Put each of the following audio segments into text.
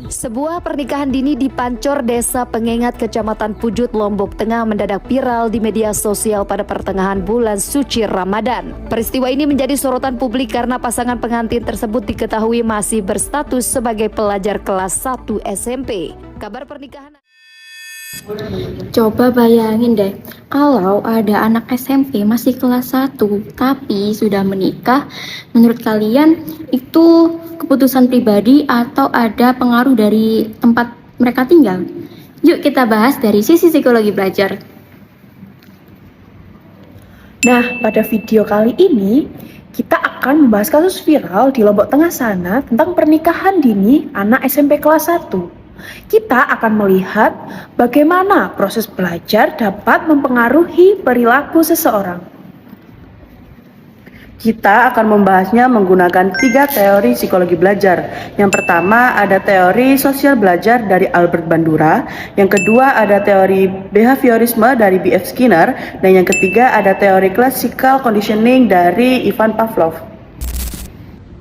Sebuah pernikahan dini di Pancor, Desa Pengengat, Kecamatan Pujut, Lombok Tengah mendadak viral di media sosial pada pertengahan bulan suci Ramadan. Peristiwa ini menjadi sorotan publik karena pasangan pengantin tersebut diketahui masih berstatus sebagai pelajar kelas 1 SMP. Kabar pernikahan... Coba bayangin deh, kalau ada anak SMP masih kelas 1 tapi sudah menikah, menurut kalian itu keputusan pribadi atau ada pengaruh dari tempat mereka tinggal? Yuk kita bahas dari sisi psikologi belajar. Nah, pada video kali ini kita akan membahas kasus viral di Lombok Tengah sana tentang pernikahan dini anak SMP kelas 1. Kita akan melihat bagaimana proses belajar dapat mempengaruhi perilaku seseorang. Kita akan membahasnya menggunakan 3 teori psikologi belajar. Yang pertama ada teori sosial belajar dari Albert Bandura, yang kedua ada teori behaviorisme dari B.F. Skinner, dan yang ketiga ada teori classical conditioning dari Ivan Pavlov.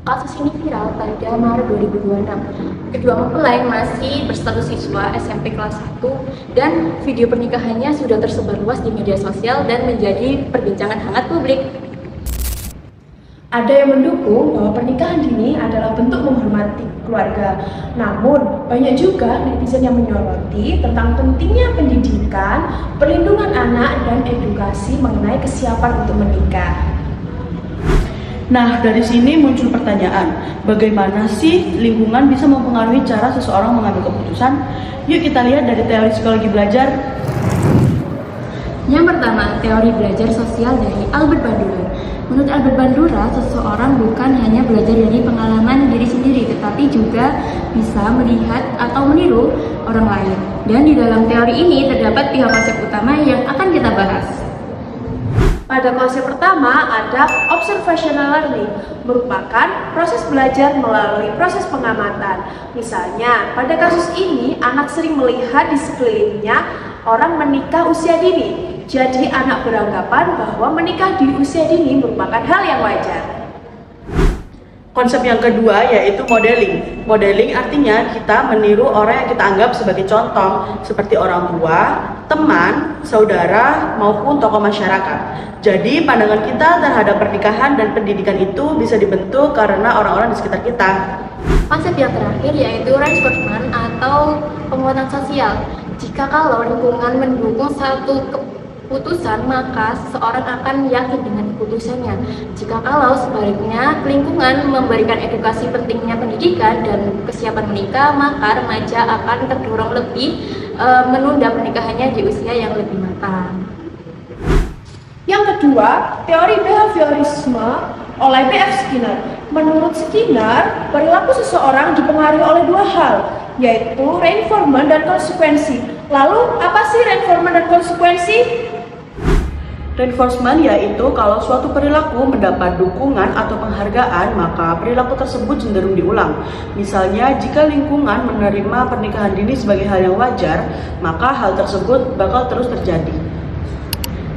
Kasus ini viral pada Maret 2026. Kedua mempelai masih berstatus siswa SMP kelas 1 dan video pernikahannya sudah tersebar luas di media sosial dan menjadi perbincangan hangat publik. Ada yang mendukung bahwa pernikahan dini adalah bentuk menghormati keluarga. Namun, banyak juga netizen yang menyoroti tentang pentingnya pendidikan, perlindungan anak, dan edukasi mengenai kesiapan untuk menikah. Nah, dari sini muncul pertanyaan, bagaimana sih lingkungan bisa mempengaruhi cara seseorang mengambil keputusan? Yuk kita lihat dari teori psikologi belajar. Yang pertama, teori belajar sosial dari Albert Bandura. Menurut Albert Bandura, seseorang bukan hanya belajar dari pengalaman diri sendiri, tetapi juga bisa melihat atau meniru orang lain. Dan di dalam teori ini terdapat 3 konsep utama yang akan kita bahas. Pada konsep pertama ada observational learning, merupakan proses belajar melalui proses pengamatan. Misalnya, pada kasus ini anak sering melihat di sekelilingnya orang menikah usia dini. Jadi anak beranggapan bahwa menikah di usia dini merupakan hal yang wajar. Konsep yang kedua yaitu modeling. Modeling artinya kita meniru orang yang kita anggap sebagai contoh, seperti orang tua, teman, saudara, maupun tokoh masyarakat. Jadi pandangan kita terhadap pernikahan dan pendidikan itu bisa dibentuk karena orang-orang di sekitar kita. Konsep yang terakhir yaitu reinforcement atau penguatan sosial. Jika kalau lingkungan mendukung satu keputusan, maka seseorang akan yakin dengan keputusannya. Jika kalau sebaliknya lingkungan memberikan edukasi pentingnya pendidikan dan kesiapan menikah, maka remaja akan terdorong lebih menunda pernikahannya di usia yang lebih matang. Yang kedua, teori behaviorisme oleh B.F. Skinner. Menurut Skinner, perilaku seseorang dipengaruhi oleh 2 hal, yaitu reinforcement dan konsekuensi. Lalu, apa sih reinforcement dan konsekuensi? Reinforcement yaitu kalau suatu perilaku mendapat dukungan atau penghargaan, maka perilaku tersebut cenderung diulang. Misalnya, jika lingkungan menerima pernikahan dini sebagai hal yang wajar, maka hal tersebut bakal terus terjadi.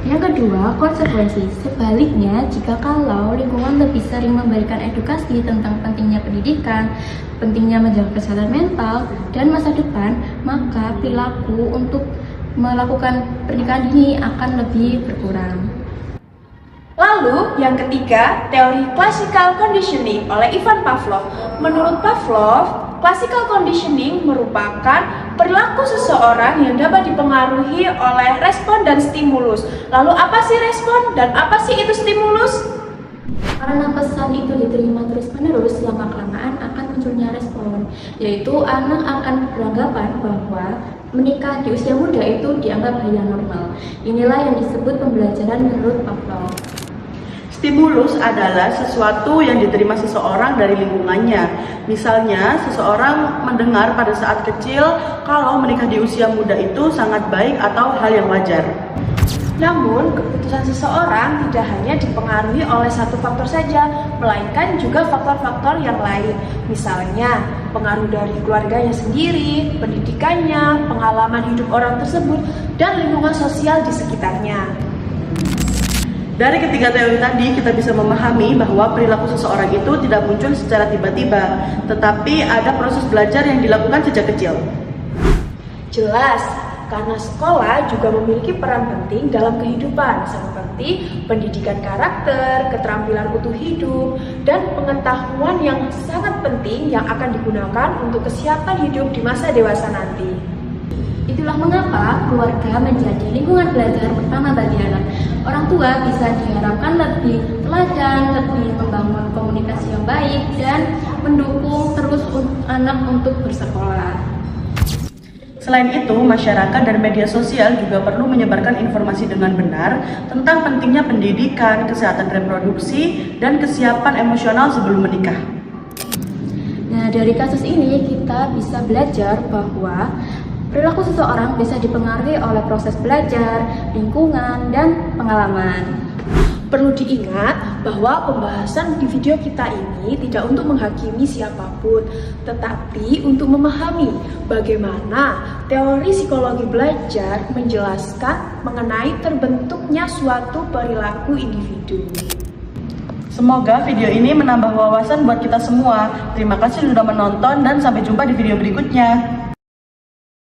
Yang kedua, konsekuensi. Sebaliknya, jika kalau lingkungan lebih sering memberikan edukasi tentang pentingnya pendidikan, pentingnya menjaga kesehatan mental, dan masa depan, maka perilaku untuk melakukan pernikahan dini akan lebih berkurang. Lalu, yang ketiga, teori classical conditioning oleh Ivan Pavlov. Menurut Pavlov, classical conditioning merupakan perilaku seseorang yang dapat dipengaruhi oleh respon dan stimulus. Lalu, apa sih respon dan apa sih itu stimulus? Karena pesan itu diterima terus-menerus, lama-kelamaan akan munculnya respon, yaitu anak akan beranggapan bahwa menikah di usia muda itu dianggap hal yang normal. Inilah yang disebut pembelajaran menurut Pavlov. Stimulus adalah sesuatu yang diterima seseorang dari lingkungannya. Misalnya, seseorang mendengar pada saat kecil kalau menikah di usia muda itu sangat baik atau hal yang wajar. Namun, keputusan seseorang tidak hanya dipengaruhi oleh satu faktor saja, melainkan juga faktor-faktor yang lain. Misalnya, pengaruh dari keluarganya sendiri, pendidikannya, pengalaman hidup orang tersebut, dan lingkungan sosial di sekitarnya. Dari ketiga teori tadi, kita bisa memahami bahwa perilaku seseorang itu tidak muncul secara tiba-tiba, tetapi ada proses belajar yang dilakukan sejak kecil. Jelas, karena sekolah juga memiliki peran penting dalam kehidupan, seperti pendidikan karakter, keterampilan utuh hidup, dan pengetahuan yang sangat penting yang akan digunakan untuk kesiapan hidup di masa dewasa nanti. Itulah mengapa keluarga menjadi lingkungan belajar pertama bagi anak. Orang tua bisa diharapkan lebih teladan, lebih membangun komunikasi yang baik, dan mendukung terus anak untuk bersekolah. Selain itu, masyarakat dan media sosial juga perlu menyebarkan informasi dengan benar tentang pentingnya pendidikan, kesehatan reproduksi, dan kesiapan emosional sebelum menikah. Nah, dari kasus ini kita bisa belajar bahwa perilaku seseorang bisa dipengaruhi oleh proses belajar, lingkungan, dan pengalaman. Perlu diingat bahwa pembahasan di video kita ini tidak untuk menghakimi siapapun, tetapi untuk memahami bagaimana teori psikologi belajar menjelaskan mengenai terbentuknya suatu perilaku individu. Semoga video ini menambah wawasan buat kita semua. Terima kasih sudah menonton dan sampai jumpa di video berikutnya.